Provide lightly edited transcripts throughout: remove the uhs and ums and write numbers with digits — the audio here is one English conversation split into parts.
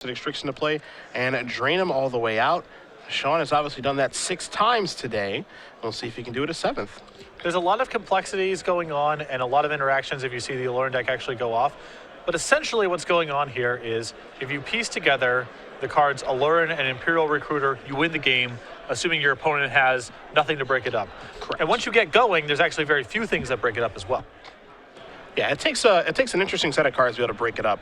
Tricks into play and drain them all the way out. Sean has obviously done that 6 times today. We'll see if he can do it a 7th. There's a lot of complexities going on and a lot of interactions if you see the Allure deck actually go off. But essentially what's going on here is if you piece together the cards Allure and Imperial Recruiter, you win the game, assuming your opponent has nothing to break it up. Correct. And once you get going, there's actually very few things that break it up as well. Yeah, it takes an interesting set of cards to be able to break it up.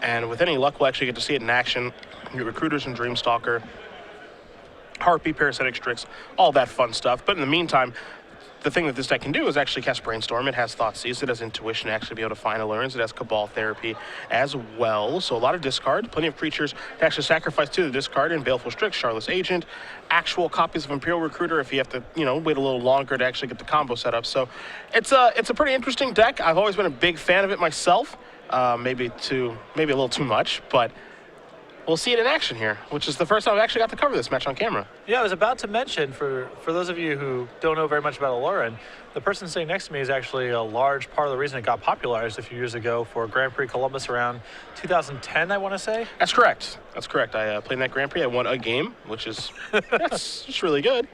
And with any luck, we'll actually get to see it in action. Your Recruiters and Dreamstalker, Harpy, Parasitic Strix, all that fun stuff. But in the meantime, the thing that this deck can do is actually cast Brainstorm. It has Thoughtseize, it has Intuition to actually be able to find Allurens. It has Cabal Therapy as well. So a lot of discard, plenty of creatures to actually sacrifice to the discard in Baleful Strix, Charlotte's Agent, actual copies of Imperial Recruiter if you have to, wait a little longer to actually get the combo set up. So it's a pretty interesting deck. I've always been a big fan of it myself. Maybe a little too much, but we'll see it in action here, which is the first time I've actually got to cover this match on camera. Yeah, I was about to mention, for those of you who don't know very much about Allure, the person sitting next to me is actually a large part of the reason it got popularized a few years ago for Grand Prix Columbus around 2010, I want to say. That's correct. That's correct. I played in that Grand Prix. I won a game, which is that's just really good.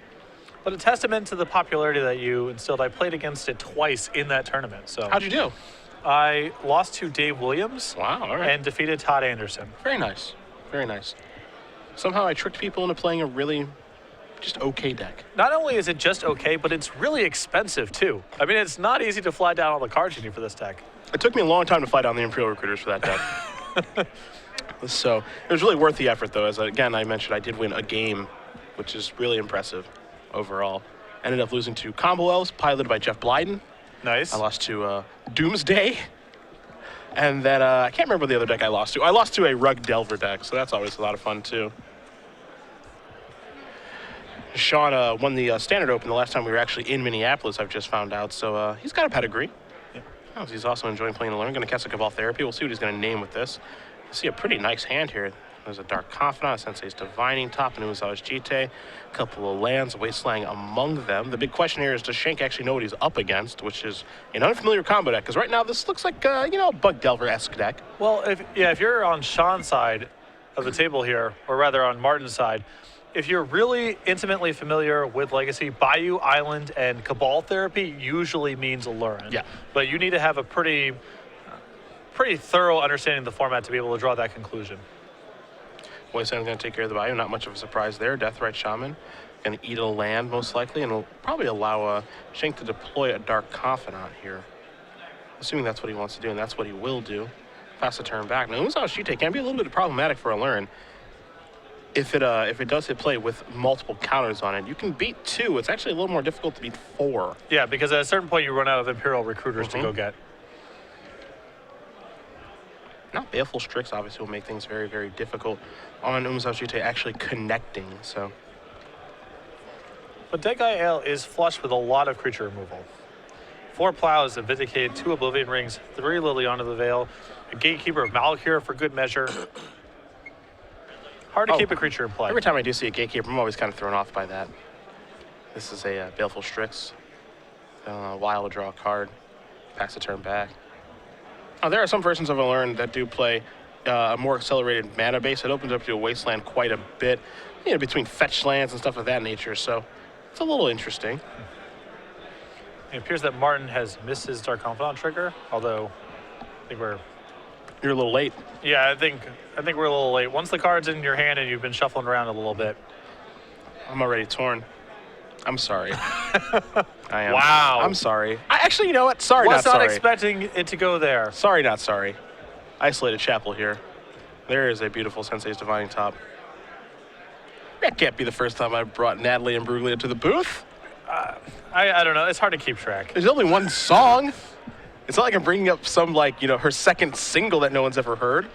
But a testament to the popularity that you instilled. I played against it twice in that tournament. So how'd you do? I lost to Dave Williams. Wow, all right. And defeated Todd Anderson. Very nice. Very nice. Somehow I tricked people into playing a really just okay deck. Not only is it just okay, but it's really expensive too. I mean, it's not easy to fly down all the cards you need for this deck. It took me a long time to fly down the Imperial Recruiters for that deck. So it was really worth the effort, though. As again, I mentioned, I did win a game, which is really impressive overall. Ended up losing to Combo Elves, piloted by Jeff Blyden. Nice. I lost to Doomsday. And then I can't remember the other deck I lost to. I lost to a Rug Delver deck, so that's always a lot of fun, too. Sean won the Standard Open the last time we were actually in Minneapolis, I've just found out. So he's got a pedigree. Yeah. Oh, he's also enjoying playing Allure. Going to cast a Cabal Therapy. We'll see what he's going to name with this. You see a pretty nice hand here. There's a Dark Confidant, a Sensei's Divining Top, and Umezawa's Jite. A couple of lands, Wasteland among them. The big question here is, does Schank actually know what he's up against, which is an unfamiliar combo deck? Because right now this looks like, a Bug Delver-esque deck. Well, if you're on Sean's side of the table here, or rather on Martin's side, if you're really intimately familiar with Legacy, Bayou Island and Cabal Therapy usually means Allure. Yeah. But you need to have a pretty thorough understanding of the format to be able to draw that conclusion. Wasteland's going to take care of the Bayou. Not much of a surprise there. Deathrite Shaman going to eat a land most likely, and will probably allow Schank to deploy a Dark Confidant here. Assuming that's what he wants to do, and that's what he will do. Pass the turn back. Now, Umezawa's Jite can be a little bit problematic for Allure. If it does hit play with multiple counters on it, you can beat 2. It's actually a little more difficult to beat 4. Yeah, because at a certain point you run out of Imperial Recruiters to go get. Now, Baleful Strix obviously will make things very, very difficult on Umezawa's Jite actually connecting, so. But Degai Ale is flush with a lot of creature removal. 4 Plows, a Vindicate, 2 Oblivion Rings, 3 Liliana of the Veil, a Gatekeeper of Malakir for good measure. Hard to keep a creature in play. Every time I do see a Gatekeeper, I'm always kind of thrown off by that. This is a Baleful Strix. A while to draw a card. Pass the turn back. Now, there are some versions of Allure that do play a more accelerated mana base. It opens up to a Wasteland quite a bit, between fetch lands and stuff of that nature. So it's a little interesting. It appears that Martin has missed his Dark Confidant trigger, although I think you're a little late. Yeah, I think we're a little late. Once the card's in your hand and you've been shuffling around a little bit. I'm already torn. I'm sorry. I am. Wow. I'm sorry. Actually, you know what? Sorry, not sorry. Was not expecting it to go there. Sorry, not sorry. Isolated Chapel here. There is a beautiful Sensei's Divining Top. That can't be the first time I brought Natalie and Bruglia to the booth. I don't know. It's hard to keep track. There's only one song. It's not like I'm bringing up some, her second single that no one's ever heard.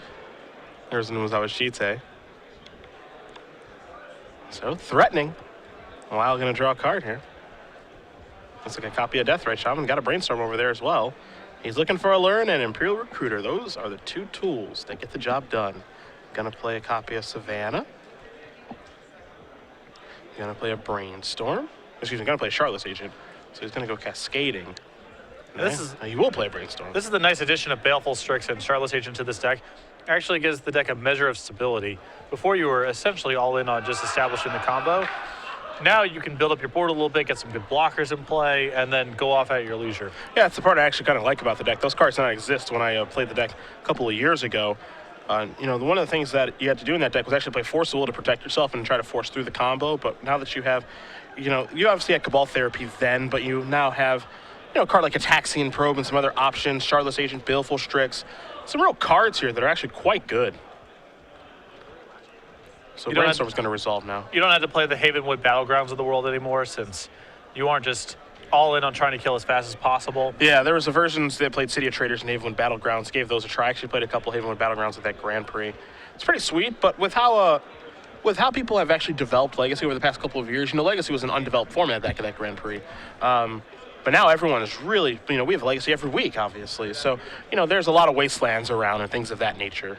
There's Umezawa's Jite. So, threatening. Wow, going to draw a card here. Looks like a copy of Deathrite Shaman. Got a Brainstorm over there as well. He's looking for Allure and Imperial Recruiter. Those are the 2 tools that get the job done. Going to play a copy of Savannah. Going to play a Brainstorm. Excuse me, going to play Charlotte's Agent. So he's going to go Cascading. He will play a Brainstorm. This is the nice addition of Baleful Strix and Charlotte's Agent to this deck. actually gives the deck a measure of stability. Before you were essentially all in on just establishing the combo. Now you can build up your board a little bit, get some good blockers in play, and then go off at your leisure. Yeah, that's the part I actually kind of like about the deck. Those cards did not exist when I played the deck a couple of years ago. You know, one of the things that you had to do in that deck was actually play Force of Will to protect yourself and try to force through the combo. But now that you have, you know, you obviously had Cabal Therapy then, but you now have, you know, a card like Ataxian Probe and some other options, Shardless Agent, Baleful Strix. Some real cards here that are actually quite good. So Brainstorm's going to resolve now. You don't have to play the Havenwood Battlegrounds of the world anymore, since you aren't just all in on trying to kill as fast as possible. Yeah, there was a versions that played City of Traders and Havenwood Battlegrounds. Gave those a try. Actually played a couple Havenwood Battlegrounds at that Grand Prix. It's pretty sweet, but with how people have actually developed Legacy over the past couple of years, you know, Legacy was an undeveloped format back at that Grand Prix. But now everyone is really, you know, we have Legacy every week, obviously. So, you know, there's a lot of wastelands around and things of that nature.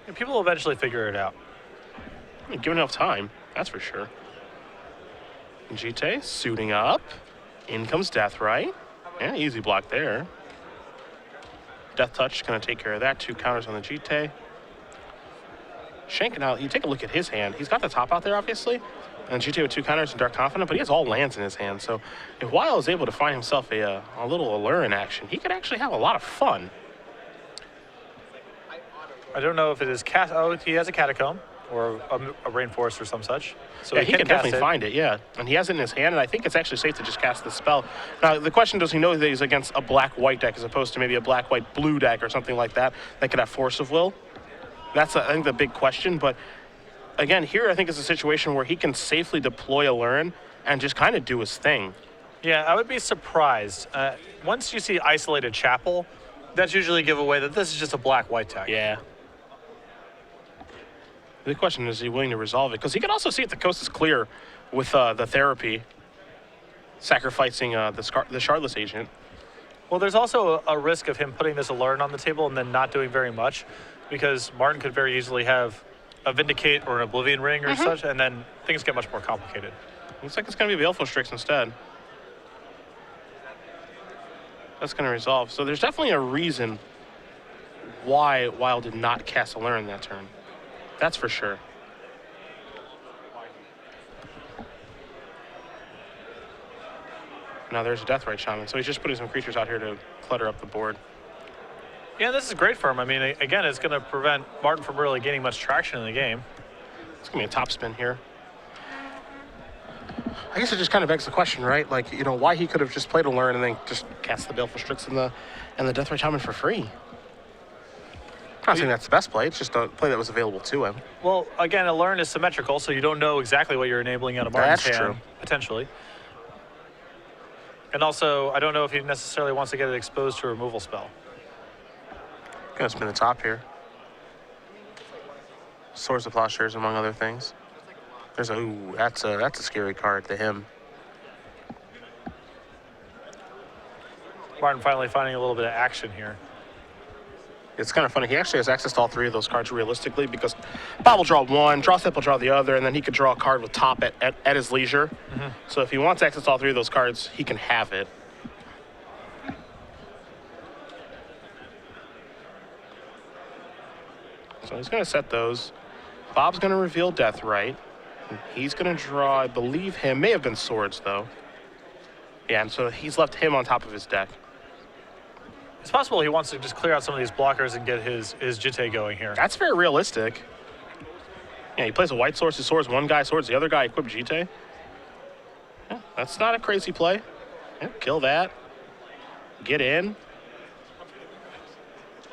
And people will eventually figure it out. Given enough time, that's for sure. Jite suiting up. In comes Deathrite. Yeah, easy block there. Death Touch going to take care of that. 2 counters on the Jite. Schank out. You take a look at his hand. He's got the top out there, obviously. And Jite with 2 counters and Dark Confidant, but he has all lands in his hand. So if Weihe is able to find himself a little allure in action, he could actually have a lot of fun. I don't know if it is he has a Catacomb or a Rainforest or some such. So yeah, he can definitely find it, yeah. And he has it in his hand, and I think it's actually safe to just cast the spell. Now, the question, does he know that he's against a black-white deck as opposed to maybe a black-white-blue deck or something like that that could have Force of Will? That's, I think, the big question. But, again, here I think is a situation where he can safely deploy Allurin and just kind of do his thing. Yeah, I would be surprised. Once you see Isolated Chapel, that's usually a giveaway that this is just a black-white deck. Yeah. The question is he willing to resolve it? Because he can also see if the coast is clear with the therapy, sacrificing the Shardless Agent. Well, there's also a risk of him putting this Allurin on the table and then not doing very much, because Martin could very easily have a Vindicate or an Oblivion Ring or such, and then things get much more complicated. Looks like it's going to be Baleful Strix instead. That's going to resolve. So there's definitely a reason why Weihe did not cast Allurin that turn. That's for sure. Now there's a Deathrite Shaman, so he's just putting some creatures out here to clutter up the board. Yeah, this is great for him. I mean, again, it's going to prevent Martin from really gaining much traction in the game. It's going to be a top spin here. I guess it just kind of begs the question, right? Like, you know, why he could have just played Allurin and then just cast the Baleful Strix and the Deathrite Shaman for free. I'm not saying that's the best play. It's just a play that was available to him. Well, again, Allurin is symmetrical, so you don't know exactly what you're enabling out of Martin's hand. That's true. Potentially. And also, I don't know if he necessarily wants to get it exposed to a removal spell. Gonna spin the top here. Swords of Plowshares, among other things. There's a, ooh, that's a scary card to him. Martin finally finding a little bit of action here. It's kind of funny. He actually has access to all 3 of those cards realistically, because Bob will draw 1, Draw Step will draw the other, and then he could draw a card with top at his leisure. So if he wants access to all 3 of those cards, he can have it. So he's going to set those. Bob's going to reveal Deathrite. He's going to draw, I believe him, may have been Swords, though. Yeah, and so he's left him on top of his deck. It's possible he wants to just clear out some of these blockers and get his Jite going here. That's very realistic. Yeah, he plays a white source, he swords one guy, swords the other guy, equip Jite. Yeah, that's not a crazy play. Yeah, kill that. Get in.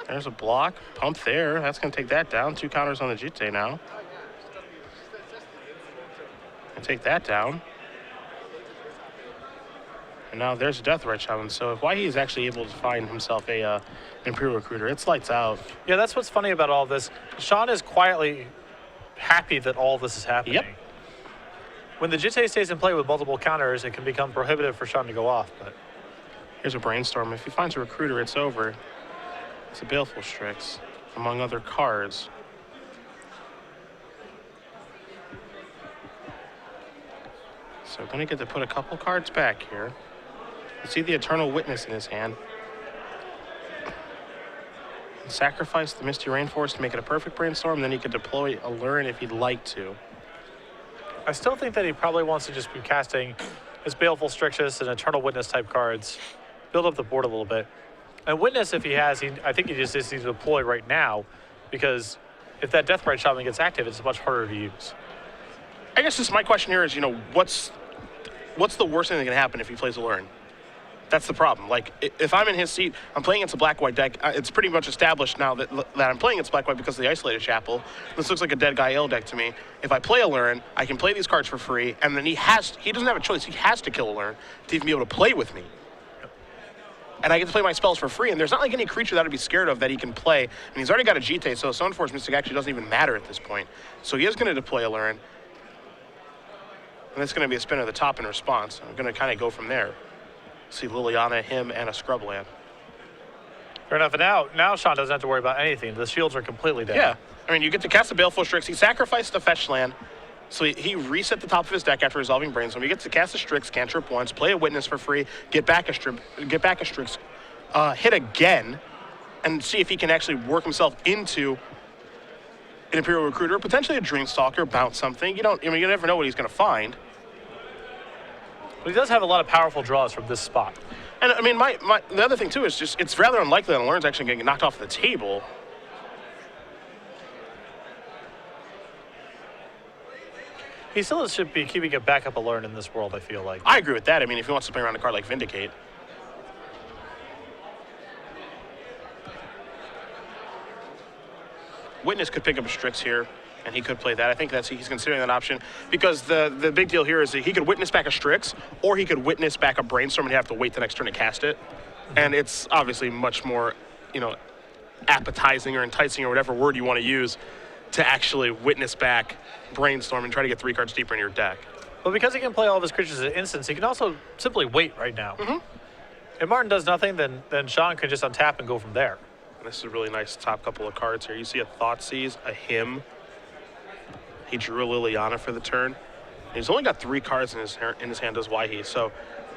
There's a block. Pump there. That's going to take that down. 2 counters on the Jite now. And take that down. And now there's a Deathrite Shaman. So if Weihe is actually able to find himself a Imperial Recruiter, it's lights out. Yeah, that's what's funny about all this. Sean is quietly happy that all this is happening. Yep. When the Jite stays in play with multiple counters, it can become prohibitive for Sean to go off. But here's a Brainstorm. If he finds a Recruiter, it's over. It's a Baleful Strix, among other cards. So going to get to put a couple cards back here. You see the Eternal Witness in his hand. Sacrifice the Misty Rainforest to make it a perfect Brainstorm, then he could deploy Allure if he'd like to. I still think that he probably wants to just be casting his Baleful Strixus and Eternal Witness type cards, build up the board a little bit. And Witness, if he has, I think he just needs to deploy right now, because if that Deathbright Shaman gets active, it's much harder to use. I guess my question here is, what's the worst thing that can happen if he plays Allure? That's the problem. Like, if I'm in his seat, I'm playing against a black-white deck. It's pretty much established now that I'm playing against black-white because of the Isolated Chapel. This looks like a dead guy L deck to me. If I play Allure, I can play these cards for free, and then he doesn't have a choice. He has to kill Allure to even be able to play with me. And I get to play my spells for free, and there's not like any creature that I'd be scared of that he can play. And he's already got a GT, so Stoneforge Mystic actually doesn't even matter at this point. So he is going to deploy Allure. And it's going to be a spin at the top in response. I'm going to kind of go from there. See Liliana, him, and a Scrubland. Fair enough. And now Sean doesn't have to worry about anything. The shields are completely dead. Yeah. I mean, you get to cast a Baleful Strix. He sacrificed the fetch land, so he reset the top of his deck after resolving Brainstorm. He gets to cast a Strix, cantrip once, play a Witness for free, get back a Strix, hit again, and see if he can actually work himself into an Imperial Recruiter, potentially a Dreamstalker, bounce something. You never know what he's going to find. But he does have a lot of powerful draws from this spot. And I mean, the other thing too is just it's rather unlikely that Allure's actually going to get knocked off the table. He still should be keeping a backup Allure in this world, I feel like. I agree with that. I mean, if he wants to play around a card like Vindicate. Witness could pick up a Strix here, and he could play that. I think he's considering that option because the big deal here is that he could Witness back a Strix, or he could Witness back a Brainstorm and have to wait the next turn to cast it. And it's obviously much more, appetizing or enticing or whatever word you want to use to actually Witness back Brainstorm and try to get 3 cards deeper in your deck. But because he can play all of his creatures at instance, he can also simply wait right now. Mm-hmm. If Martin does nothing, then Sean can just untap and go from there. And this is a really nice top couple of cards here. You see a Thoughtseize, a Hymn. He drew a Liliana for the turn. He's only got 3 cards in his hand as Weihe. So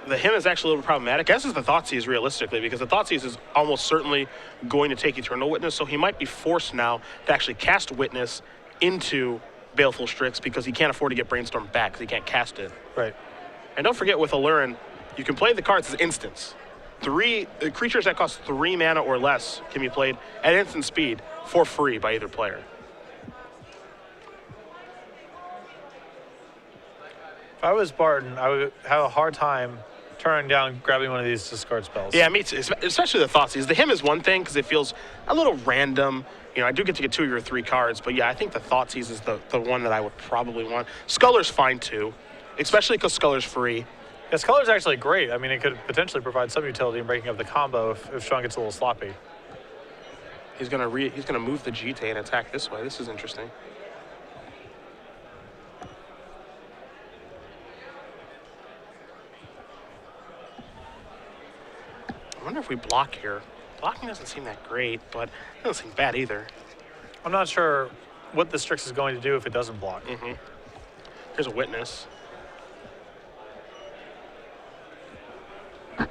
the Hymn is actually a little problematic, as is the Thoughtseize realistically, because the Thoughtseize is almost certainly going to take Eternal Witness, so he might be forced now to actually cast Witness into Baleful Strix because he can't afford to get Brainstorm back because he can't cast it. Right. And don't forget with Allure, you can play the cards as instants. Creatures that cost 3 mana or less can be played at instant speed for free by either player. If I was Barton, I would have a hard time turning down grabbing one of these discard spells. Yeah, me too, especially the Thoughtseize. The Hymn is one thing because it feels a little random. I do get to get 2 of your 3 cards, but yeah, I think the Thoughtseize is the one that I would probably want. Sculler's fine too, especially because Sculler's free. Yeah, Sculler's actually great. I mean, it could potentially provide some utility in breaking up the combo if Sean gets a little sloppy. He's gonna move the GT and attack this way. This is interesting. I wonder if we block here. Blocking doesn't seem that great, but it doesn't seem bad either. I'm not sure what the Strix is going to do if it doesn't block. Mm-hmm. Here's a Witness. I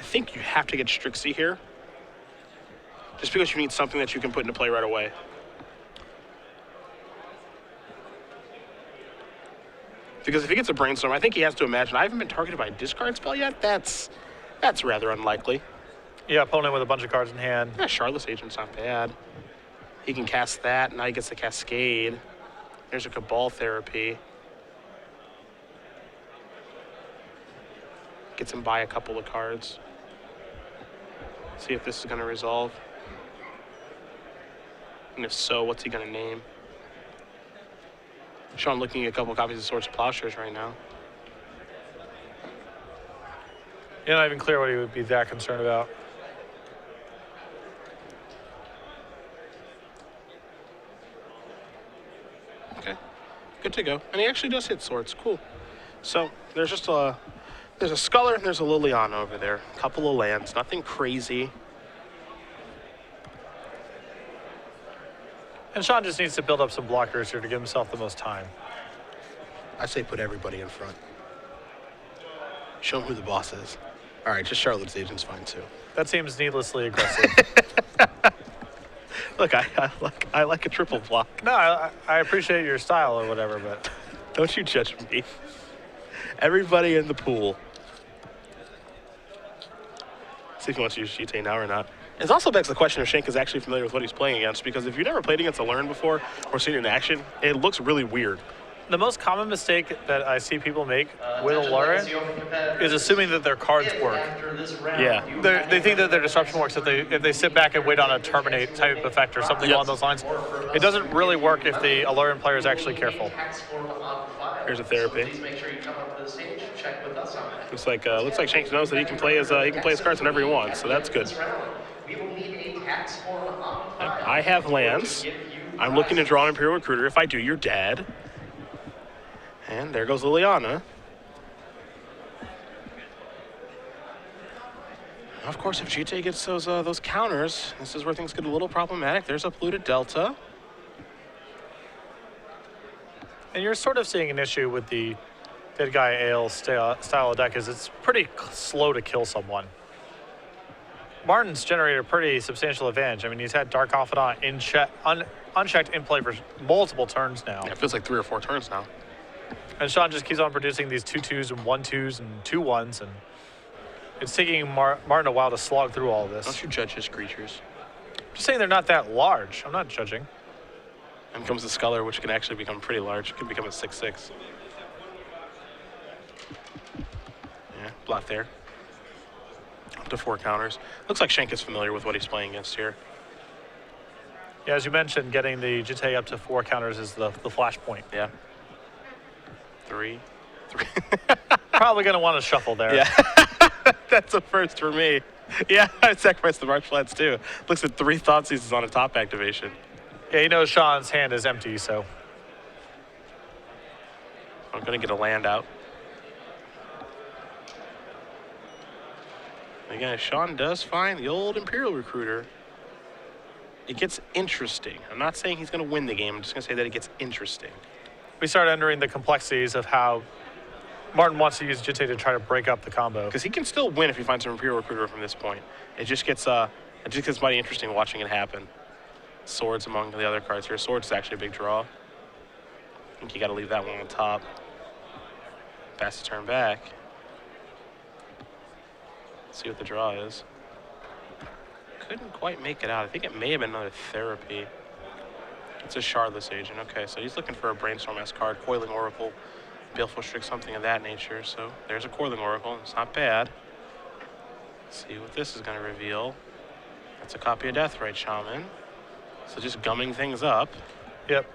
think you have to get Strixie here, just because you need something that you can put into play right away. Because if he gets a Brainstorm, I think he has to imagine, I haven't been targeted by a discard spell yet? That's rather unlikely. Yeah, opponent with a bunch of cards in hand. Yeah, Charlotte's Agent's not bad. He can cast that, now he gets the Cascade. There's a Cabal Therapy. Gets him by a couple of cards. See if this is going to resolve. And if so, what's he going to name? Sean looking at a couple copies of Swords of Plowshares right now. You're not even clear what he would be that concerned about. Okay, good to go. And he actually does hit swords, cool. So there's just there's a Sculler and there's a Liliana over there. A couple of lands, nothing crazy. And Sean just needs to build up some blockers here to give himself the most time. I say put everybody in front. Show him who the boss is. All right, just Charlotte's Agent's fine too. That seems needlessly aggressive. Look, I like a triple block. No, I appreciate your style or whatever, but Don't you judge me. Everybody in the pool. See if he wants to use GT now or not. It also begs the question if Schank is actually familiar with what he's playing against, because if you've never played against a Learn before or seen it in action, it looks really weird. the most common mistake that I see people make with a Lauren is assuming that their cards work. Yeah. They think that their disruption works if they sit back and wait on a terminate type effect or something along those lines. It doesn't really work if the Allurian player is actually careful. Here's a therapy. Please make sure you come up to the stage. Check with us on it. Looks like Schank knows that he can play his cards whenever he wants, so that's good. We will need a tax form on file. I have lands. I'm looking to draw an Imperial Recruiter. If I do, you're dead. And there goes Liliana. Of course, if GT gets those counters, this is where things get a little problematic. There's a polluted Delta. And you're sort of seeing an issue with the Dead Guy Ale style of deck is it's pretty slow to kill someone. Martin's generated a pretty substantial advantage. I mean, he's had Dark Confidant unchecked in play for multiple turns now. Yeah, it feels like 3 or 4 turns now. And Sean just keeps on producing these 2/2s and 1/2s and 2/1s, and it's taking Martin a while to slog through all of this. Don't you judge his creatures. Just saying they're not that large. I'm not judging. And comes the Sculler, which can actually become pretty large. It could become a 6/6. Yeah, block there. Up to 4 counters. Looks like Schank is familiar with what he's playing against here. Yeah, as you mentioned, getting the Jite up to 4 counters is the flashpoint. Yeah. 3. Probably going to want to shuffle there. Yeah. That's a first for me. Yeah, I sacrificed the March Flats too. Looks at 3 Thoughtseizes on a top activation. Yeah, he knows Sean's hand is empty, so. I'm going to get a land out. Again, Sean does find the old Imperial Recruiter. It gets interesting. I'm not saying he's going to win the game. I'm just going to say that it gets interesting. We start entering the complexities of how Martin wants to use Jite to try to break up the combo. Because he can still win if he finds an Imperial Recruiter from this point. It just gets mighty interesting watching it happen. Swords among the other cards here. Swords is actually a big draw. I think you got to leave that one on top. Pass the turn back. See what the draw is. Couldn't quite make it out. I think it may have been another therapy. It's a Shardless Agent. Okay, so he's looking for a Brainstorm-esque card. Coiling Oracle, Baleful Strix, something of that nature. So there's a Coiling Oracle. It's not bad. Let's see what this is going to reveal. That's a copy of Deathrite Shaman. So just gumming things up. Yep.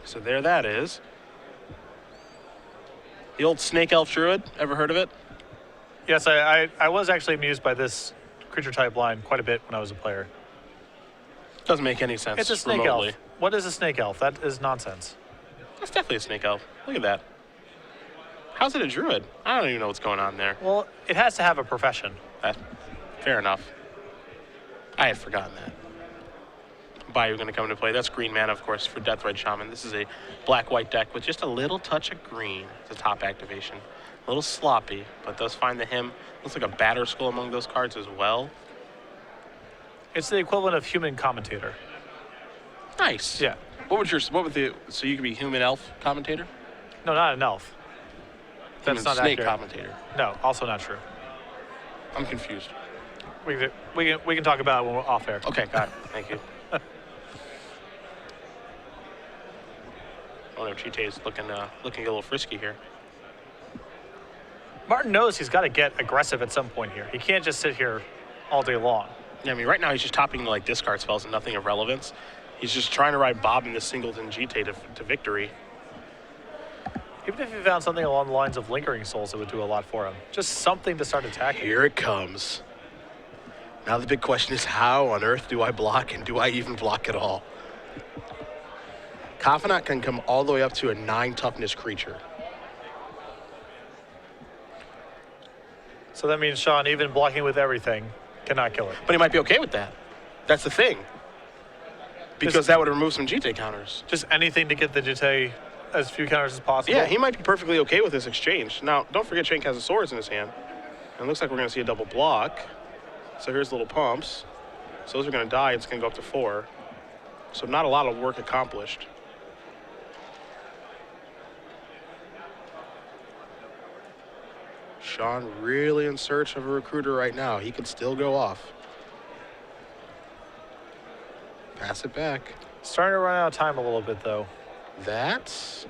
So there that is. The old Snake Elf Druid. Ever heard of it? Yes, I was actually amused by this creature type line quite a bit when I was a player. Doesn't make any sense. It's a snake remotely. elf. What is a snake elf? That is nonsense. That's definitely a Snake Elf. Look at that. How's it a Druid? I don't even know what's going on there. Well, it has to have a profession. Fair enough. I had forgotten that. Bayou going to come into play. That's green mana, of course, for Deathrite Shaman. This is a black-white deck with just a little touch of green. It's a top activation. A little sloppy, but does find the him. Looks like a Batter Skull among those cards as well. It's the equivalent of human commentator. Nice. Yeah. So you could be human elf commentator? No, not an elf. That's Human not snake accurate. commentator. No, also not true. I'm confused. We can talk about it when we're off air. Okay, got it. Thank you. Oh no, Chite's looking a little frisky here. Martin knows he's got to get aggressive at some point here. He can't just sit here all day long. Yeah, I mean, right now he's just topping like discard spells and nothing of relevance. He's just trying to ride Bob in the singleton Jite to victory. Even if he found something along the lines of Lingering Souls, it would do a lot for him. Just something to start attacking. Here it comes. Now the big question is, how on earth do I block, and do I even block at all? Confidant can come all the way up to a 9 toughness creature. So that means Sean, even blocking with everything, cannot kill it. But he might be okay with that. That's the thing. Because that would remove some Jite counters. Just anything to get the Jite as few counters as possible. Yeah, he might be perfectly okay with this exchange. Now, don't forget Schank has the swords in his hand. And it looks like we're going to see a double block. So here's little pumps. So those are going to die. It's going to go up to 4. So not a lot of work accomplished. Sean really in search of a recruiter right now. He could still go off. Pass it back. Starting to run out of time a little bit, though. That's...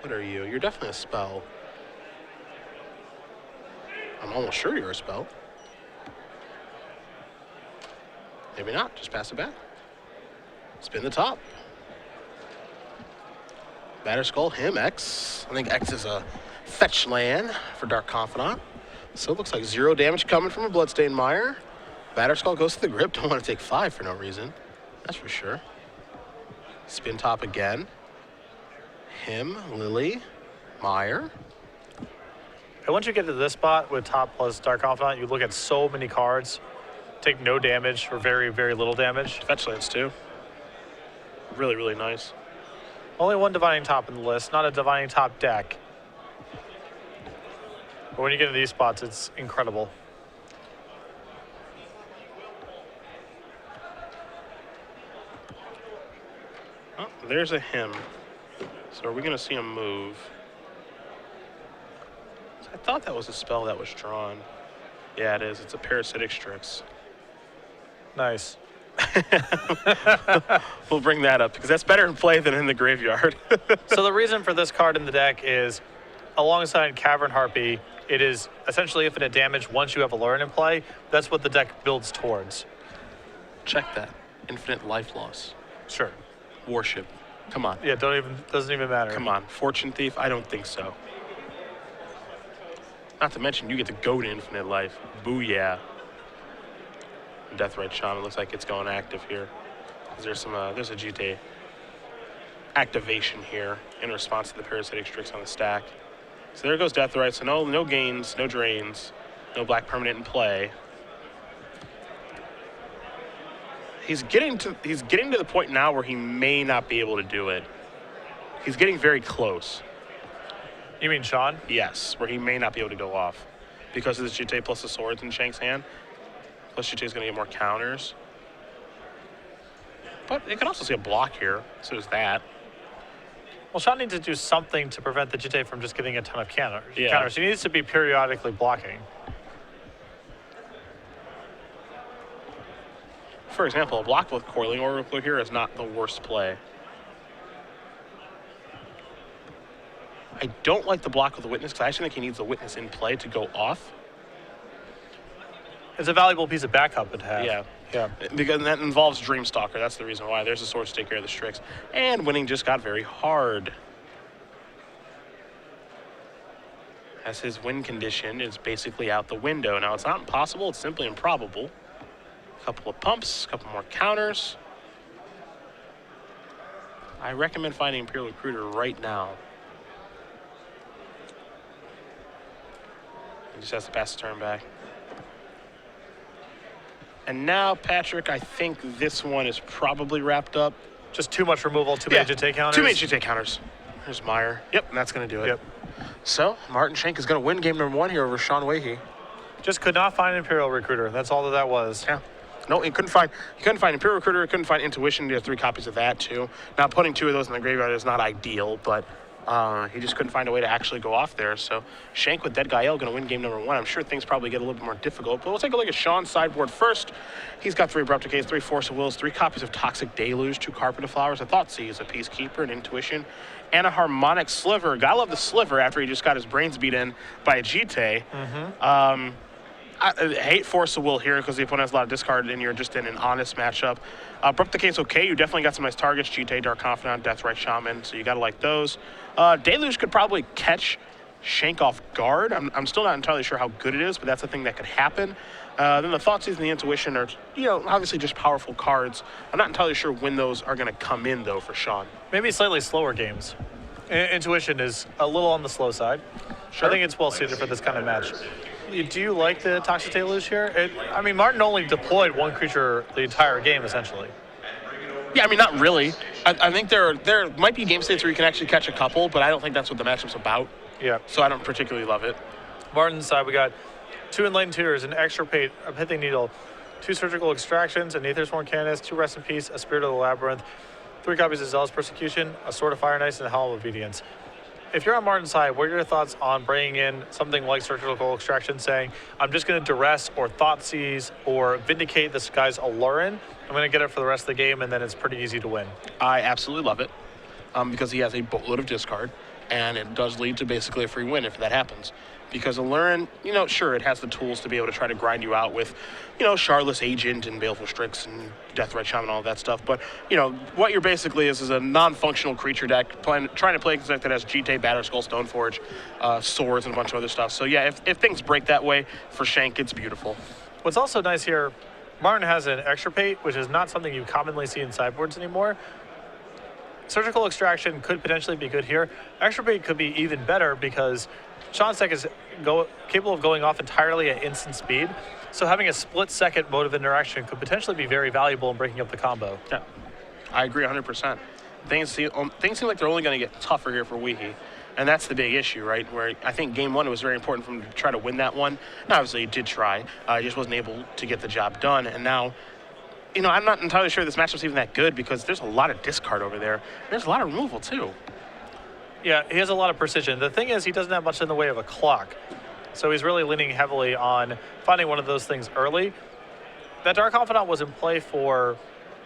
What are you? You're definitely a spell. I'm almost sure you're a spell. Maybe not. Just pass it back. Spin the top. Batter Skull, him, X. I think X is a fetch land for Dark Confidant. So it looks like 0 damage coming from a Bloodstained Mire. Batter Skull goes to the grip. Don't want to take 5 for no reason. That's for sure. Spin top again. Him, Lily, Mire. And once you get to this spot with top plus Dark Confidant, you look at so many cards, take no damage or very, very little damage. Fetch lands too. Really, really nice. Only one Divining Top in the list, not a Divining Top deck. But when you get to these spots, it's incredible. Oh, there's a him. So are we going to see him move? I thought that was a spell that was drawn. Yeah, it is. It's a Parasitic Strix. Nice. We'll bring that up because that's better in play than in the graveyard. So the reason for this card in the deck is, alongside Cavern Harpy, it is essentially infinite damage once you have Allurin in play. That's what the deck builds towards. Check that. Infinite life loss. Sure. Warship. Come on. Yeah, doesn't even matter. Come on. Fortune Thief? I don't think so. Not to mention, you get to go to infinite life. Booyah. Deathrite Shaman looks like it's going active here. There's a GT activation here in response to the Parasitic Strix on the stack. So there goes Deathrite. So no gains, no drains, no black permanent in play. He's getting to the point now where he may not be able to do it. He's getting very close. You mean Sean? Yes, where he may not be able to go off because of the GT plus the swords in Shank's hand. Plus GT is going to get more counters. But it can also see a block here, so there's that. Well, Sean needs to do something to prevent the GT from just getting a ton of counters. Yeah. He needs to be periodically blocking. For example, a block with Coiling Oracle here is not the worst play. I don't like the block with the Witness because I actually think he needs the Witness in play to go off. It's a valuable piece of backup to have. Yeah. Yeah. Because that involves Dreamstalker. That's the reason why. There's a Swords to take care of the Strix. And winning just got very hard. As his win condition is basically out the window. Now, it's not impossible. It's simply improbable. A couple of pumps, a couple more counters. I recommend finding Imperial Recruiter right now. He just has to pass the turn back. And now, Patrick, I think this one is probably wrapped up. Just too much removal, too many GT counters. Too many GT counters. There's Meyer. Yep, and that's going to do it. Yep. So, Martin Schank is going to win game number 1 here over Sean Weihe. Just could not find an Imperial Recruiter. That's all that was. Yeah. No, he couldn't find Imperial Recruiter, he couldn't find Intuition. He had 3 copies of that, too. Now, putting 2 of those in the graveyard is not ideal, but he just couldn't find a way to actually go off there. So Schank with Dead Gael going to win game number 1. I'm sure things probably get a little bit more difficult, but we'll take a look at Sean's sideboard first. He's got 3 Abrupt Decays, 3 Force of Wills, 3 copies of Toxic Deluge, 2 Carpet of Flowers, a Thoughtseize, a Peacekeeper, an Intuition, and a Harmonic Sliver. Gotta love the Sliver after he just got his brains beat in by a GT. I hate Force of Will here because the opponent has a lot of discard and you're just in an honest matchup. Abrupt Decays okay. You definitely got some nice targets. GT, Dark Confidant, Deathrite Shaman, so you gotta like those. Deluge could probably catch Schank off guard. I'm still not entirely sure how good it is, but that's a thing that could happen. Then the Thoughtseize and the Intuition are, obviously just powerful cards. I'm not entirely sure when those are going to come in, though, for Sean. Maybe slightly slower games. Intuition is a little on the slow side. Sure. I think it's well suited for this kind of match. Do you like the Toxic Deluge here? Martin only deployed 1 creature the entire game, essentially. Yeah, not really. I think there might be game states where you can actually catch a couple, but I don't think that's what the matchup's about. Yeah. So I don't particularly love it. Martin's side, we got 2 Enlightened Tutors, an extra a Pithing Needle, 2 surgical extractions, an Aether Sworn Canonist, 2 Rest in Peace, a Spirit of the Labyrinth, 3 copies of Zealous Persecution, a Sword of Fire and Ice, and a Helm of Obedience. If you're on Martin's side, what are your thoughts on bringing in something like surgical extraction, saying, I'm just going to duress or Thoughtseize or vindicate this guy's Allurin, I'm going to get it for the rest of the game, and then it's pretty easy to win. I absolutely love it because he has a boatload of discard, and it does lead to basically a free win if that happens. Because Allurin, sure, it has the tools to be able to try to grind you out with, Charless Agent and Baleful Strix and Deathrite Shaman and all that stuff. But, what you're basically is a non-functional creature deck trying to play a deck that has GT, Batterskull, Stoneforge, swords, and a bunch of other stuff. So, yeah, if things break that way for Schank, it's beautiful. What's also nice here, Martin has an Extirpate, which is not something you commonly see in sideboards anymore. Surgical Extraction could potentially be good here. Extirpate could be even better because Sean's deck is capable of going off entirely at instant speed, so having a split-second mode of interaction could potentially be very valuable in breaking up the combo. Yeah, I agree 100%. Things seem like they're only going to get tougher here for Weihe, and that's the big issue, right? Where I think game 1 it was very important for him to try to win that one. And obviously, he did try. He just wasn't able to get the job done, and now, I'm not entirely sure this matchup's even that good because there's a lot of discard over there. There's a lot of removal, too. Yeah, he has a lot of precision. The thing is, he doesn't have much in the way of a clock. So he's really leaning heavily on finding one of those things early. That Dark Confidant was in play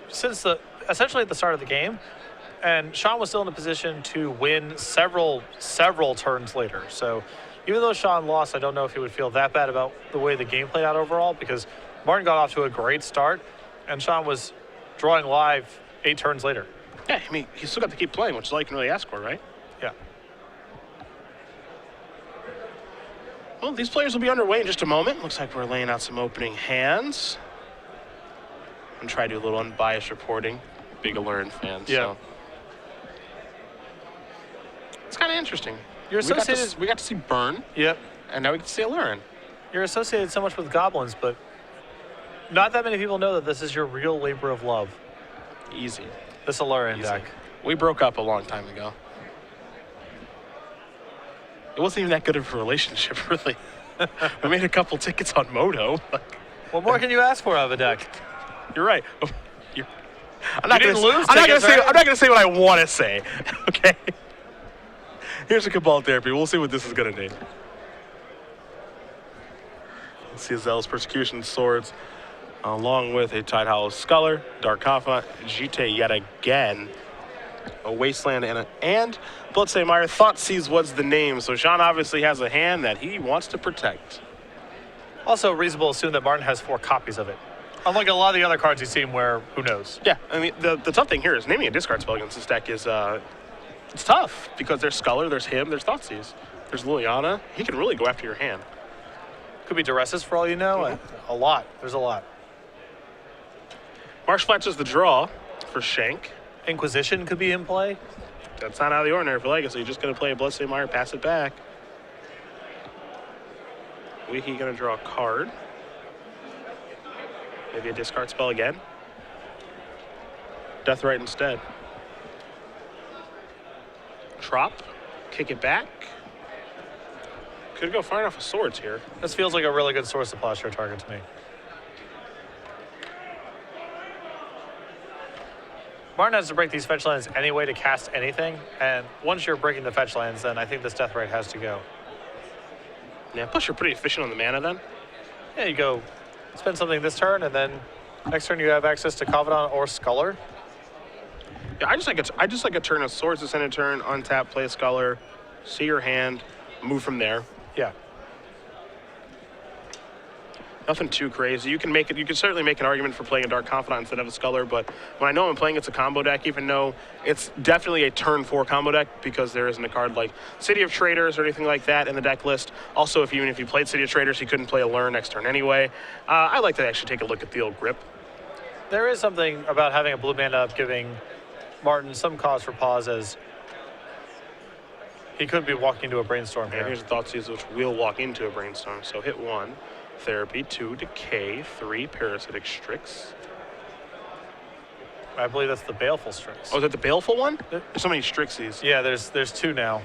since essentially at the start of the game. And Sean was still in a position to win several turns later. So even though Sean lost, I don't know if he would feel that bad about the way the game played out overall, because Martin got off to a great start, and Sean was drawing live 8 turns later. Yeah, he still got to keep playing, which is all you can really ask for, right? Yeah. Well, these players will be underway in just a moment. Looks like we're laying out some opening hands. And try to do a little unbiased reporting. Big Allurin fans. Yeah. So. It's kind of interesting. You're associated. We got to see Burn. Yep. And now we get to see Allurin. You're associated so much with goblins, but not that many people know that this is your real labor of love. Easy. This Allurin deck. We broke up a long time ago. It wasn't even that good of a relationship, really. We made a couple tickets on Moto. What more can you ask for out of a deck? You're right. I'm not going to say what I want to say. Okay. Here's a Cabal Therapy. We'll see what this is going to need. Let's see a Zealous Persecution, Swords, along with a Tidehollow Sculler, Dark Confidant, GT yet again, a Wasteland, and Bloodstained Mire. Thoughtseize was the name, so Sean obviously has a hand that he wants to protect. Also reasonable to assume that Martin has 4 copies of it. Unlike a lot of the other cards he's seen where, who knows? Yeah, the tough thing here is naming a discard spell against this deck is, it's tough, because there's Sculler, there's him, there's Thoughtseize, there's Liliana. He can really go after your hand. Could be Duresses for all you know. Mm-hmm. A lot. There's a lot. Marsh Flats is the draw for Schank. Inquisition could be in play. That's not out of the ordinary for Legacy. You're just going to play a Bloodstained Mire, pass it back. Weihe going to draw a card. Maybe a discard spell again. Deathrite instead. Drop. Kick it back. Could go far enough with Swords here. This feels like a really good source of Plowshare target to me. Martin has to break these fetch lands anyway to cast anything, and once you're breaking the fetch lands, then I think this Deathrite has to go. Yeah, plus you're pretty efficient on the mana then. Yeah, you go spend something this turn, and then next turn you have access to Confidant or Sculler. Yeah, I just like a turn of Swords to send a turn, untap, play a Sculler, see your hand, move from there. Yeah. Nothing too crazy. You can certainly make an argument for playing a Dark Confidant instead of a Sculler, but when I know I'm playing it's a combo deck, even though it's definitely a turn 4 combo deck because there isn't a card like City of Traders or anything like that in the deck list. Also, even if you played City of Traders, you couldn't play a Lure next turn anyway. I like to actually take a look at the old grip. There is something about having a blue mana up giving Martin some cause for pause, as he could be walking into a brainstorm here. And here's the Thoughtseize, which will walk into a brainstorm. So hit 1. Therapy, 2 Decay, 3 Parasitic Strix. I believe that's the Baleful Strix. Oh, is that the Baleful one? There's so many Strixies. Yeah, there's 2 now.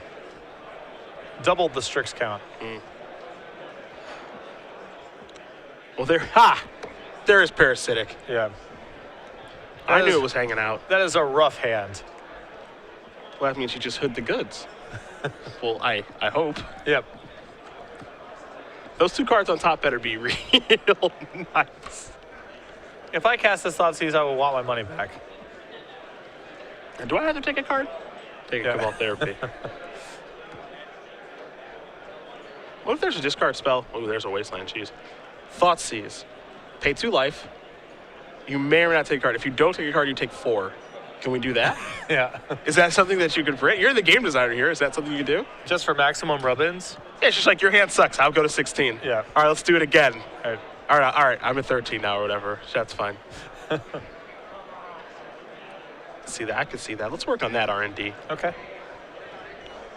Doubled the Strix count. Well, There is parasitic. Yeah. I That knew is- it was hanging out. That is a rough hand. Well, that means you just hid the goods. Well, I hope. Yep. Those 2 cards on top better be real nice. If I cast this Thoughtseize, I will want my money back. And do I have to take a card? Take a Yeah. Cabal Therapy. What if there's a discard spell? Oh, there's a Wasteland. Jeez. Thoughtseize. Pay 2 life. You may or may not take a card. If you don't take a card, you take 4. Can we do that? Yeah. Is that something that you could print? You're the game designer here. Is that something you can do? Just for maximum rub-ins? Yeah, it's just like your hand sucks. I'll go to 16. Yeah. All right, let's do it again. All right. All right. I'm at 13 now or whatever. That's fine. See that? I could see that. Let's work on that R&D. Okay.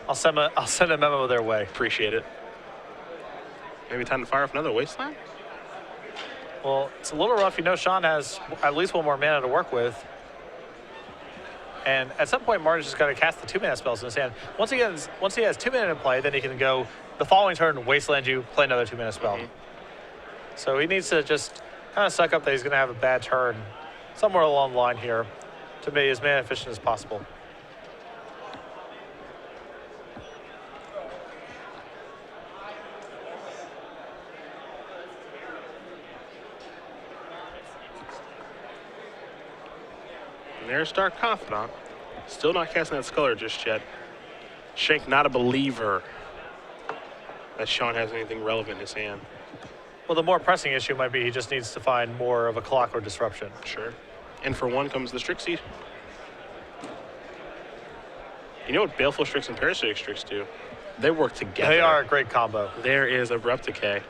I'll send a memo their way. Appreciate it. Maybe time to fire off another Wasteland? Well, it's a little rough. You know, Sean has at least 1 more mana to work with. And at some point, Martin's just got to cast the 2-mana spells in his hand. Once he has 2 mana in play, then he can go the following turn, Wasteland you, play another 2-mana spell. So he needs to just kind of suck up that he's going to have a bad turn somewhere along the line here to be as mana efficient as possible. And there's Dark Confidant. Still not casting that Sculler just yet. Schank not a believer that Sean has anything relevant in his hand. Well, the more pressing issue might be he just needs to find more of a clock or disruption. Sure. And for 1 comes the Strixie. You know what Baleful Strix and Parasitic Strix do? They work together. They are a great combo. There is Abrupt Decay.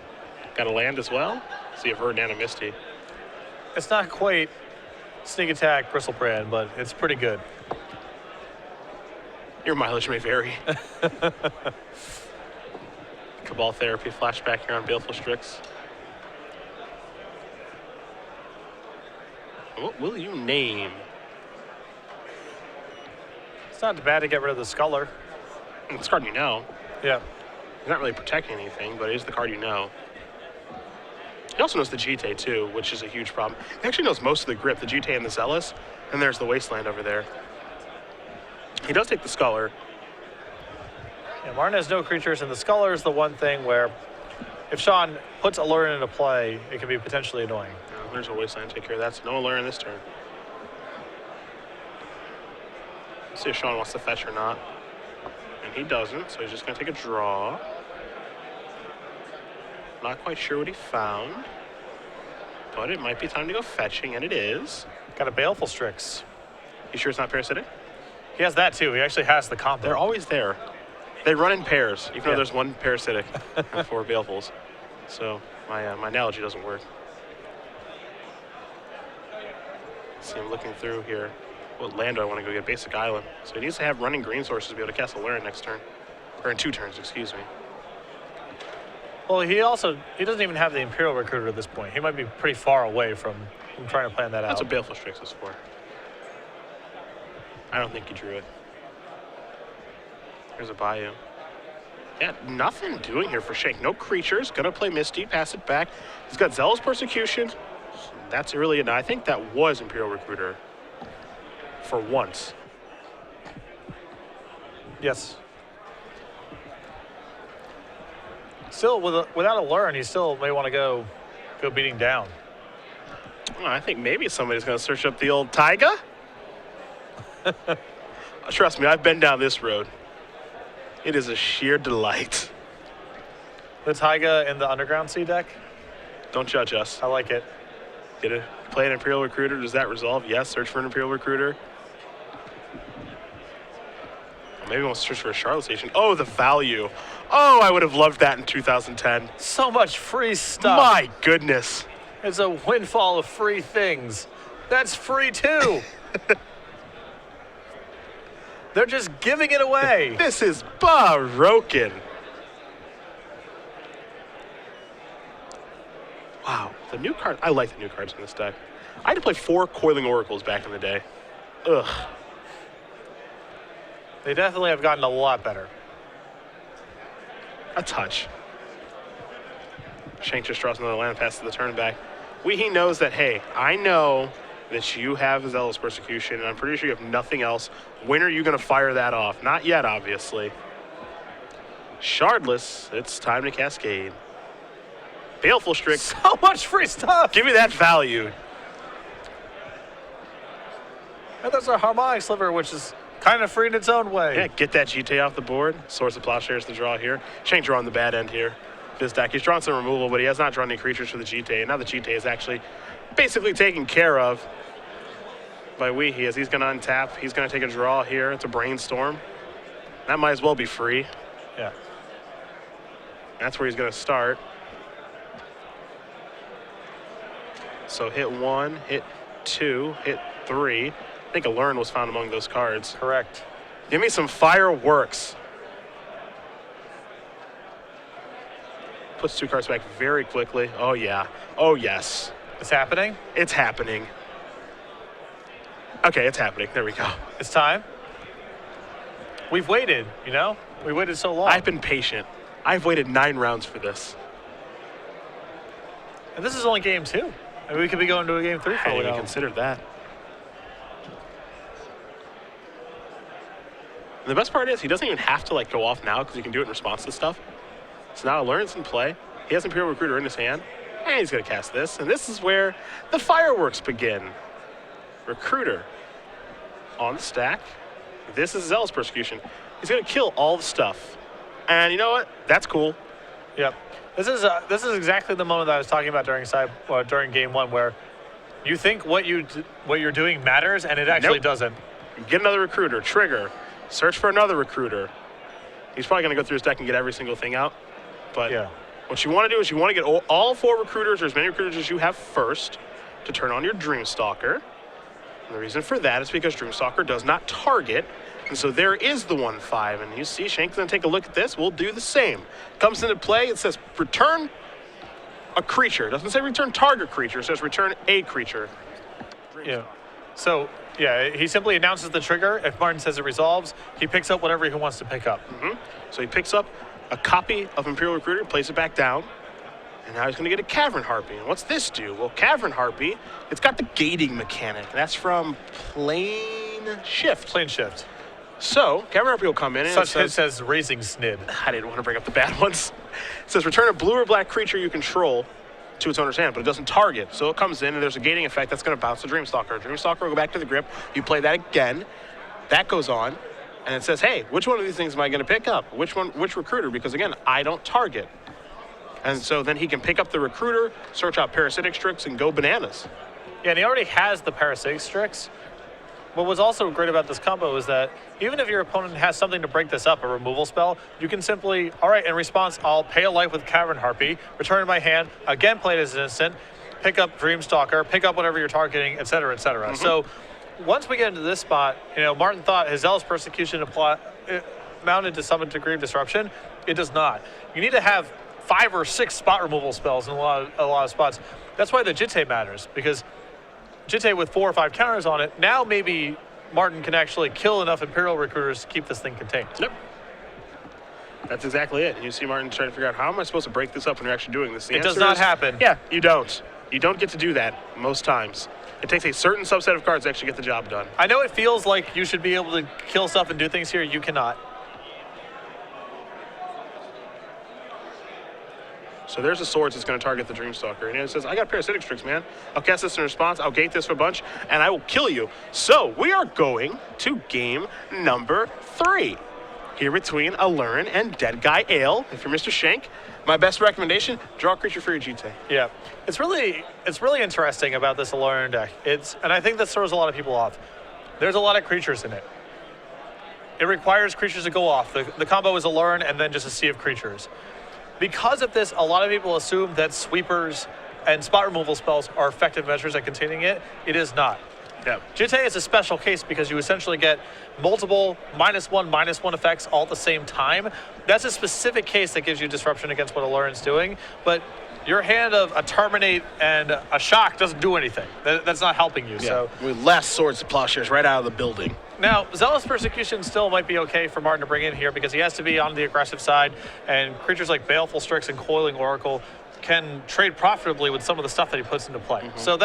Got a land as well? See a Verdana Misty. It's not quite Sneak Attack Bristlebrand, but it's pretty good. Your mileage may vary. Cabal Therapy flashback here on Baleful Strix. What will you name? It's not bad to get rid of the Sculler. It's a card you know. Yeah. He's not really protecting anything, but it is the card you know. He also knows the Jite too, which is a huge problem. He actually knows most of the grip, the Jite and the Zealous, and there's the Wasteland over there. He does take the Sculler. Yeah, Martin has no creatures, and the Sculler is the one thing where if Sean puts Alluring into play, it can be potentially annoying. There's a Wasteland, take care of that. So no Allure in this turn. See if Sean wants to fetch or not. And he doesn't, so he's just going to take a draw. Not quite sure what he found. But it might be time to go fetching, and it is. Got a Baleful Strix. You sure it's not Parasitic? He has that too. He actually has the combo. They're always there. They run in pairs, even though Yeah. there's 1 Parasitic and 4 Balefuls. So my analogy doesn't work. See, I'm looking through here. What land do I want to go get? Basic Island. So he needs to have running green sources to be able to cast Allure next turn. Or in 2 turns, excuse me. Well, he doesn't even have the Imperial Recruiter at this point. He might be pretty far away from trying to plan that That's out. what Baleful Strix is for. I don't think he drew it. Here's a Bayou. Yeah, nothing doing here for Schank. No creatures. Gonna play Misty, pass it back. He's got Zealous Persecution. That's really it. I think that was Imperial Recruiter. For once. Yes. Still, without a learn, he still may want to go beating down. Well, I think maybe somebody's gonna search up the old Taiga. Trust me, I've been down this road. It is a sheer delight. The Taiga in the Underground Sea deck? Don't judge us. I like it. Get it? Play an Imperial Recruiter. Does that resolve? Yes. Search for an Imperial Recruiter. Maybe we'll search for a Charlotte Station. Oh, the value. Oh, I would have loved that in 2010. So much free stuff. My goodness. It's a windfall of free things. That's free too. They're just giving it away. This is broken. Wow, the new card. I like the new cards in this deck. I had to play 4 Coiling Oracles back in the day. Ugh. They definitely have gotten a lot better. A touch. Schank just draws another land, passes the turn back. Weihe knows that, hey, I know that you have Zealous Persecution, and I'm pretty sure you have nothing else. When are you going to fire that off? Not yet, obviously. Shardless, it's time to cascade. Baleful Strix. So much free stuff. Give me that value. And there's a Harmonic Sliver, which is kind of free in its own way. Yeah, get that GT off the board. Swords of Plowshares to draw here. Schank drawing the bad end here. This deck, he's drawn some removal, but he has not drawn any creatures for the GT. And now the GT is actually basically taken care of by Weihe, as he's going to untap. He's going to take a draw here. It's a Brainstorm. That might as well be free. Yeah. That's where he's going to start. So hit 1, hit 2, hit 3. I think Allurn was found among those cards. Correct. Give me some fireworks. Puts 2 cards back very quickly. Oh, yeah. Oh, yes. It's happening. It's happening. Okay, it's happening. There we go. It's time. We've waited, you know? We waited so long. I've been patient. I've waited 9 rounds for this. And this is only game 2. I mean, we could be going to a game 3 for I all we didn't even know. consider that. And the best part is he doesn't even have to like go off now because he can do it in response to stuff. So now Allurn's in play. He has Imperial Recruiter in his hand. And he's going to cast this. And this is where the fireworks begin. Recruiter on the stack. This is Zealous Persecution. He's going to kill all the stuff. And you know what? That's cool. Yep. This is exactly the moment that I was talking about during game 1, where you think what you're doing matters, and it actually Nope. doesn't. Get another recruiter. Trigger. Search for another recruiter. He's probably going to go through his deck and get every single thing out. But Yeah. what you want to do is you want to get all 4 recruiters, or as many recruiters as you have first, to turn on your Dreamstalker. And the reason for that is because Dreamstalker does not target. And so there is the 1/5. And you see, Shank's going to take a look at this. We'll do the same. Comes into play. It says return a creature. It doesn't say return target creature. It says return a creature. Yeah. So, yeah, he simply announces the trigger. If Martin says it resolves, he picks up whatever he wants to pick up. So he picks up a copy of Imperial Recruiter, plays it back down, and now he's going to get a Cavern Harpy. And what's this do? Well, Cavern Harpy, it's got the gating mechanic. That's from Plane Shift. Plane shift. So Cavern Harpy will come in and Such it hits says, as raising snid. I didn't want to bring up the bad ones. It says return a blue or black creature you control to its owner's hand, but it doesn't target. So it comes in and there's a gating effect that's going to bounce the Dreamstalker. Dreamstalker will go back to the grip. You play that again. That goes on. And it says, hey, which one of these things am I going to pick up? Which recruiter? Because again, I don't target. And so then he can pick up the recruiter, search out Parasitic Strix, and go bananas. Yeah, and he already has the Parasitic Strix. What was also great about this combo is that even if your opponent has something to break this up, a removal spell, you can simply, all right, in response, I'll pay a life with Cavern Harpy, return to my hand, again play it as an instant, pick up Dreamstalker, pick up whatever you're targeting, et cetera, et cetera. So once we get into this spot, you know, Martin thought his Zealous Persecution mounted to some degree of disruption. It does not. You need to have 5 or 6 spot removal spells in a lot of spots. That's why the Jitte matters, because Jitte with 4 or 5 counters on it, now maybe Martin can actually kill enough Imperial Recruiters to keep this thing contained. Yep. That's exactly it. You see Martin trying to figure out, how am I supposed to break this up when you're actually doing this? The It does answer not is, happen. Yeah, you don't. You don't get to do that most times. It takes a certain subset of cards to actually get the job done. I know it feels like you should be able to kill stuff and do things here. You cannot. So there's a Swords that's going to target the Dreamstalker. And it says, I got Parasitic Strix, man. I'll cast this in response. I'll gate this for a bunch, and I will kill you. So we are going to game number 3. Here between Allurn and Dead Guy Ale. If you're Mr. Schank, my best recommendation, draw a creature for your GT. Yeah, it's really interesting about this Allurn deck. And I think this throws a lot of people off. There's a lot of creatures in it. It requires creatures to go off. The combo is Allurn and then just a sea of creatures. Because of this, a lot of people assume that sweepers and spot removal spells are effective measures at containing it. It is not. Yeah. Jitte is a special case because you essentially get multiple -1/-1 effects all at the same time. That's a specific case that gives you disruption against what Allurn's doing, but your hand of a Terminate and a Shock doesn't do anything. That's not helping you. So With less Swords to Plowshares right out of the building. now, Zealous Persecution still might be okay for Martin to bring in here because he has to be on the aggressive side, and creatures like Baleful Strix and Coiling Oracle can trade profitably with some of the stuff that he puts into play. So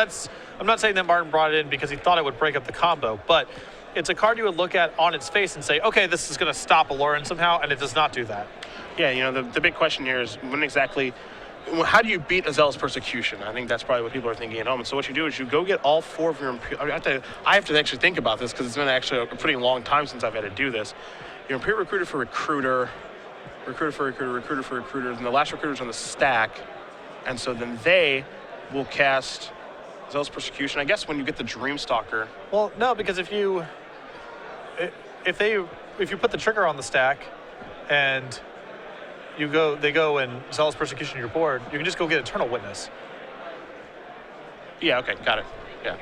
I'm not saying that Martin brought it in because he thought it would break up the combo, but it's a card you would look at on its face and say, okay, this is going to stop Aloran somehow, and it does not do that. Yeah, you know, the big question here is how do you beat a Zealous Persecution? I think that's probably what people are thinking at home. And so what you do is you go get all 4 of your I have to actually think about this because it's been actually a pretty long time since I've had to do this. Your Imperial Recruiter for Recruiter, Recruiter for Recruiter, Recruiter for Recruiter, and the last Recruiter's on the stack. And so then they will cast Zealous Persecution. I guess when you get the Dreamstalker. Well, no, because if you put the trigger on the stack and they go and Zealous Persecution your board, you can just go get Eternal Witness. Yeah, okay, got it. Yeah.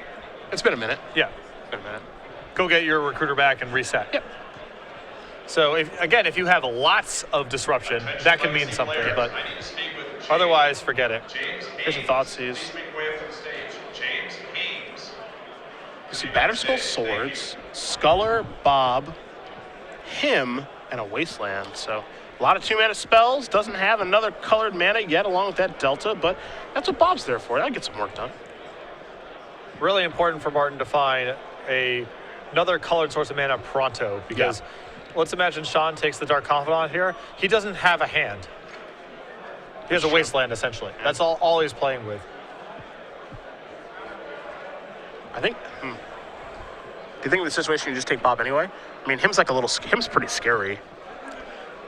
It's been a minute. Yeah. It's been a minute. Go get your Recruiter back and reset. Yep. So, if you have lots of disruption, that can mean something, but otherwise, forget it. Here's your Thoughtseize. You see Batterskull Swords, Sculler, Bob, him, and a Wasteland. So a lot of 2-mana spells. Doesn't have another colored mana yet along with that Delta, but that's what Bob's there for. That'll get some work done. Really important for Martin to find another colored source of mana pronto, because let's imagine Sean takes the Dark Confidant here. He doesn't have a hand. He has a Wasteland, essentially. That's all he's playing with. I think, do you think in this situation you just take Bob anyway? I mean, him's pretty scary.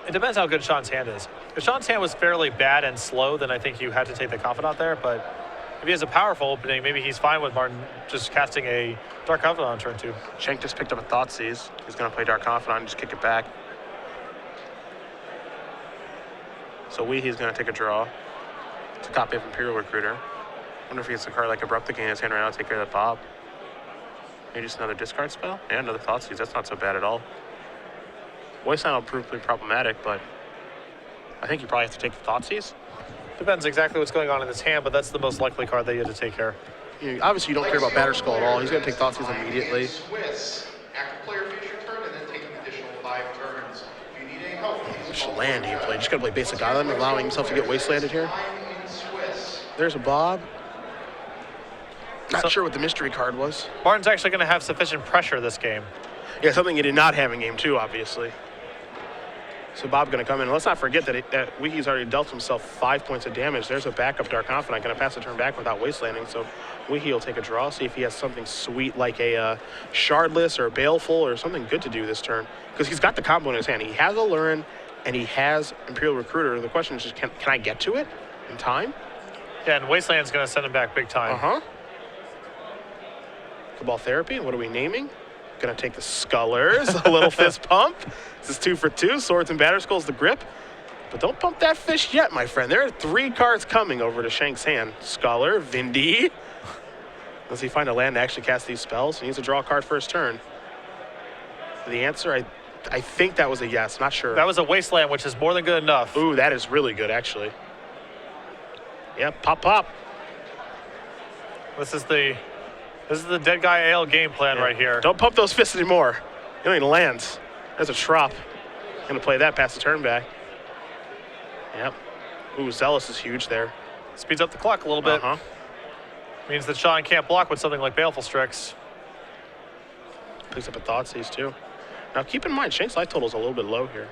It depends how good Sean's hand is. If Sean's hand was fairly bad and slow, then I think you had to take the Confidant there, but if he has a powerful opening, maybe he's fine with Martin just casting a Dark Confidant on turn 2. Schank just picked up a Thoughtseize. He's going to play Dark Confidant and just kick it back. So Weihe's going to take a draw. It's a copy of Imperial Recruiter. Wonder if he gets a card like Abrupt in his hand right now to take care of that Bob. Maybe just another discard spell? Yeah, another Thoughtseize. That's not so bad at all. Wasteland will prove pretty problematic, but I think you probably have to take the Thoughtseize. Depends exactly what's going on in his hand, but that's the most likely card that you have to take care. Obviously, you don't care about Batterskull at all. He's going to take Thoughtseize immediately. Swiss. Active player finish your turn and then take an additional 5 turns. If you need any help, Which land do you play? Just got to play Basic Island, allowing himself to get Wastelanded here. There's a Bob. Not sure what the mystery card was. Martin's actually going to have sufficient pressure this game. Yeah, something he did not have in game 2, obviously. So Bob's going to come in. Let's not forget that Weihe's already dealt himself 5 points of damage. There's a backup Dark Confidant. Going to pass the turn back without Wastelanding. So Weihe will take a draw, see if he has something sweet like a Shardless or a Baleful or something good to do this turn. Because he's got the combo in his hand. He has Aloran and he has Imperial Recruiter. The question is just, can I get to it in time? Yeah, and Wasteland's going to send him back big time. Uh-huh. Cabal Therapy, what are we naming? Gonna take the Scullers, a little fist pump. This is 2 for 2, Swords and Batterskull's the grip. But don't pump that fish yet, my friend. There are 3 cards coming over to Shank's hand. Sculler, Vindy. Does he find a land to actually cast these spells? He needs to draw a card for his turn. The answer, I think that was a yes, not sure. That was a Wasteland, which is more than good enough. Ooh, that is really good, actually. Yep, pop, pop. This is the Dead Guy Ale game plan right here. Don't pump those fists anymore. You don't need lands. There's a Trop. Gonna play that, pass the turn back. Yep. Ooh, Zealous is huge there. Speeds up the clock a little bit. Uh-huh. Means that Sean can't block with something like Baleful Strix. Picks up a Thoughtseize too. Now keep in mind, Shank's life total is a little bit low here.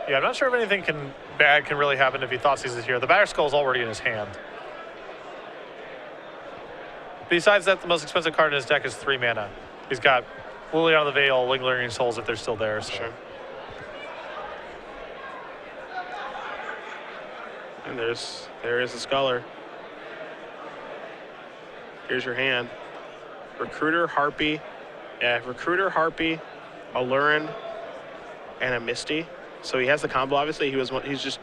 Yeah, I'm not sure if anything bad can really happen if he Thoughtseizes here. The Batterskull is already in his hand. Besides that, the most expensive card in his deck is 3 mana. He's got Liliana the Veil, Lingering Souls if they're still there. So. Sure. And there is the Sculler. Here's your hand. Recruiter, Harpy. Yeah, Recruiter, Harpy, Aloran, and a Misty. So he has the combo, obviously. He's just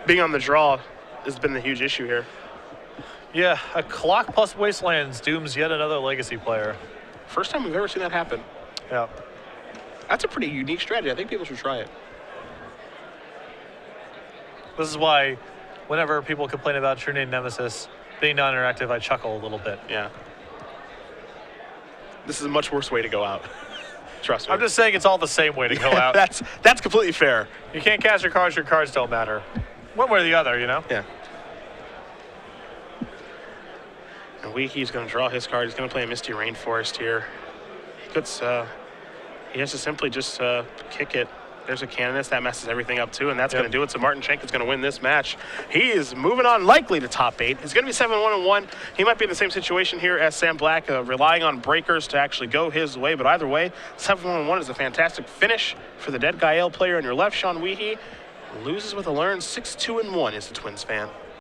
being on the draw has been the huge issue here. Yeah, a clock plus Wastelands dooms yet another Legacy player. First time we've ever seen that happen. Yeah. That's a pretty unique strategy. I think people should try it. This is why whenever people complain about True Name Nemesis being non-interactive, I chuckle a little bit. Yeah. This is a much worse way to go out. Trust me. I'm just saying it's all the same way to go out. That's completely fair. You can't cast your cards don't matter. One way or the other, you know? Yeah. And Weihe's going to draw his card. He's going to play a Misty Rainforest here. He has to simply just kick it. There's a Canonist. That messes everything up too, and that's going to do it. So Martin Schank is going to win this match. He is moving on likely to top 8. He's going to be 7-1-1. He might be in the same situation here as Sam Black, relying on breakers to actually go his way. But either way, 7-1-1 is a fantastic finish for the Dead Gael player on your left. Sean Weihe loses with a learn. 6-2-1 is the Twins fan.